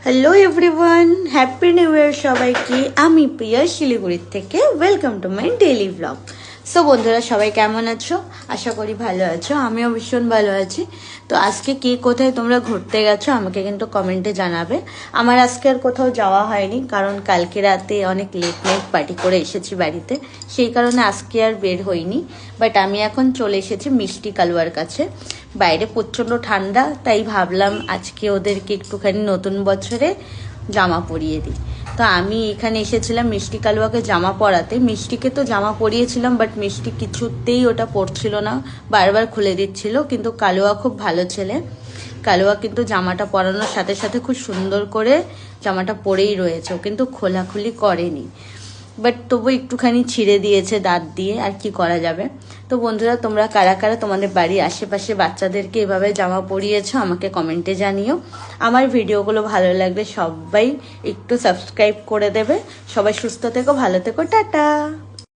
Hello everyone, happy new year সবাইকে। আমি প্রিয়া শিলিগুড়ির থেকে। Welcome to my daily blog. So বন্ধুরা, সবাই কেমন আছো? আশা করি ভালো আছো। আমিও ভীষণ ভালো আছি। তো আজকে কে কোথায় তোমরা ঘুরতে গেছো আমাকে কিন্তু কমেন্টে জানাবে। আমার আজকে আর কোথাও যাওয়া হয়নি, কারণ কালকে রাতে অনেক লেট নাইট পার্টি করে এসেছি বাড়িতে, সেই কারণে আজকে আর বের হইনি। বাট আমি এখন চলে এসেছি মিষ্টি কালুয়ার কাছে। বাইরে প্রচণ্ড ঠান্ডা, তাই ভাবলাম আজকে ওদেরকে একটুখানি নতুন বছরে জামা পরিয়ে দিই। তো আমি এখানে এসেছিলাম মিষ্টি কালুয়াকে জামা পরাতে। মিষ্টিকে তো জামা পরিয়েছিলাম, বাট মিষ্টি কিছুতেই ওটা পরছিল না, বারবার খুলে দিচ্ছিল। কিন্তু কালুয়া খুব ভালো ছেলে। কালুয়া কিন্তু জামাটা পরানোর সাথে সাথে খুব সুন্দর করে জামাটা পরেই রয়েছে, ও কিন্তু খোলাখুলি করেনি। বাট তবু একটুখানি ছিঁড়ে দিয়েছে দাঁত দিয়ে, আর কি করা যাবে। তো বন্ধুরা, তোমরা কারা কারা তোমাদের বাড়ির আশেপাশে বাচ্চাদেরকে এভাবে জামা পরিয়েছো আমাকে কমেন্টে জানিও। আমার ভিডিওগুলো ভালো লাগলে সবাই একটু সাবস্ক্রাইব করে দেবে। সবাই সুস্থ থেকো, ভালো থেকো, টাটা।